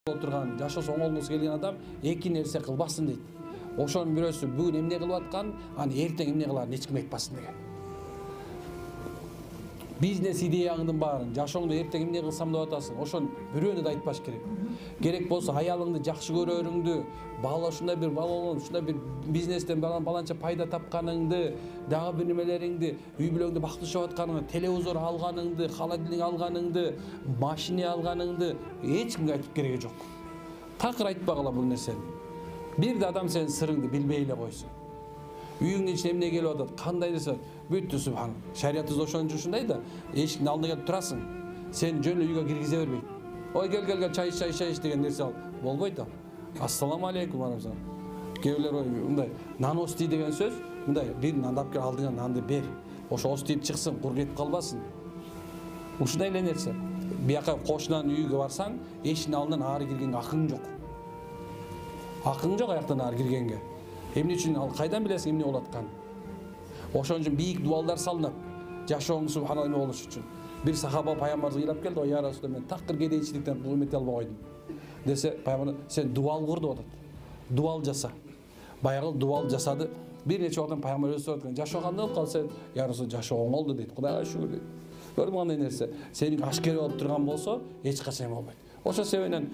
отурган, жашоосу оңолгусу келген адам эки нерсе кылбасын дейт. Ошонун бирөөсү бүгүн эмне кылып аткан, аны эртең эмне кыларын эч ким айтпасын деген. Бизнес идеяңдын баарын, жашооңду эртең эмне кылсам деп атасың, ошону бирөөнө да айтпаш керек. Керек болсо аялыңды жакшы көрөрүңдү, бала ушундай бир бизнестен баланча пайда тапканыңды, дагы бир немелериңди, үй бүлөңдү бактылуу жашап атканыңды, телевизор алганыңды, холодильник алганыңды, машина алганыңды эч кимге айтып кереги жок. Такыр айтпагыла бул нерсени. Бир да адам сенин сырыңды билбей эле койсун. Үйүңдүн ичине эмне келип атат, кандай десе, бүттү субхан. Шариятыбызда ошончо да, эшиктин алдына келип турасың. Сен жөн эле үйгө киргизе бербейт. Ой кел чай ич деген нерсе ал болбойт ал. Ассаламу алейкум арабзан. Кээ ой мындай нан ости деген сөз, мындай бир нанды алып кел алдыңа нанды бер. Ошо остип чыксын, кур кетип калбасын. Ушундай эле нерсе. Бияка кошунан үйгө барсаң, эшиктин алдынан ары киргенге акың жок. Акың жок аяктан ары киргенге. Эмне үчүн ал кайдан билесиң эмне болуп атканын? Ошон үчүн бийик дуалдар салынат. Жашооң субханалла эмне болуш үчүн. Bir sahaba paygambarga ыйлап келди, "Ой, я Расул, мен такыр кедейчиликтен кул эмете албай койдум." Десе, пайгамбар, "Сен дуал кур" деп атат. Дуал жаса. Баягы дуал жасады. Бир нече убакыттан пайгамбар өзү сурап аткан, "Жашоо кандай болуп калды?" "Я Расул, жашоо оңолду" дейт. Кудайга шүгүр дейт. Көрдүңбү кандай нерсе? Сенин ашкер болуп турган болсо, эч качан болбойт. Ошо себептен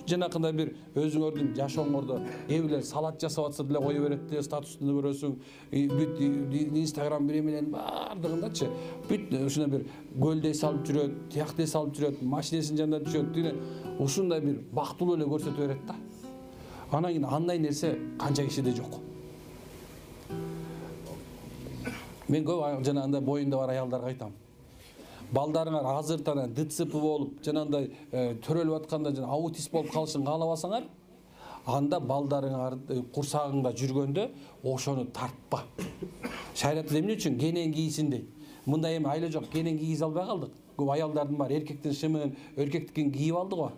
жанакындай бир өзүңөрдүн жашооңордо эбилер салат жасап атса деле кое берет, статустун көрөсүң, бүт Instagram биременен бардыгындачы. Бүт ушундай бир көлдөй салып жүрөт, тияктей салып жүрөт, машинесинин жанында түшөт. Ушундай бир бактылуу эле көрсөтүп берет да. Анан кийин андай нерсе канча кишиде жок. Мен көп жанагындай боюнда бар аялдарга айтам. Балдарыңар азыртана ДЦП болуп, жанагындай төрөлүп атканда жана аутист болуп калышын каалабасаңар, анда балдарыңар курсагыңда жүргөндө ошону тартпа. Шариятта эмне үчүн кенен кийсин дейт. Мындай эми айла жок, кенен кийгизе албай калдык. Көп аялдардын бар эркектин шымын, эркектикин кийип алды го.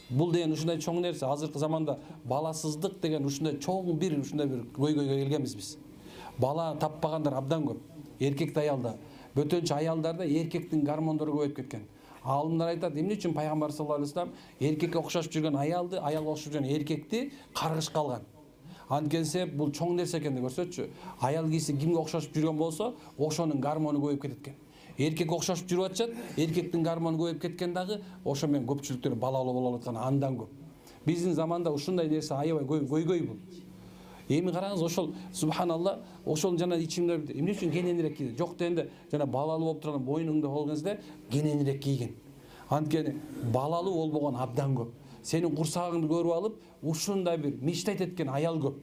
Бул деген ушундай чоң нерсе. Азыркы заманда баласыздык деген ушундай чоң бир көйгөйгө келгенбиз биз. Бала таппагандар абдан көп. Эркекти аялда. Бөтөнчө аялдарда эркектин гормондору көбөйүп кеткен. Алымдар айтат, эмне үчүн пайгамбар саллаллаху алейхи вассалам эркекке окшошуп жүргөн аялды, аялга окшоп жүргөн эркекти каргышка алган. Анткени себеп бул чоң нерсе экен деп көрсөтчү. Аял кийсе кимге окшошуп жүргөн болсо, ошонун гормону көбөйүп кетет экен. Эркек окшошуп жүрүп атышат, эркектин гормону көбөйүп кеткен дагы ошо менен көпчүлүктөр балалуу болуп аткан андан көп. Биздин заманда ушундай нерсе аябай көйгөй бул. Эми караңыз, ошол субханалла, ошол жана ичимде эмне үчүн кененирээк кийди? Жок дегенде, жана балалуу болуп турган боюнуңда болгон кезде кененирээк кийгин. Анткени балалуу болбогон абдан көп. Сенин курсагыңды көрүп алып, ушундай бир мечтать эткен аял көп.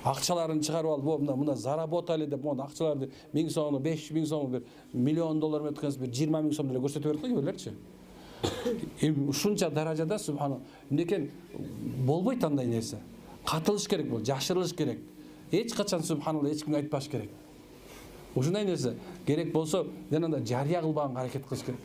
Акчаларын чыгарып алып, мына заработали деп, монда акчаларды 1000 сом, 5000 сом, бир миллион доллар өткөнсү бир 20 000 сом деле көрсөтүп берет го кийбирлерчи. Ушунча даражада субханалла, эмнекен болбойт андай нерсе. Катылыш керек бул, жашырылыш керек. Эч качан субханалла эч кимге айтпаш керек. Ушундай нерсе керек болсо, жанагындай жарыя кылбаганга аракет кылыш керек.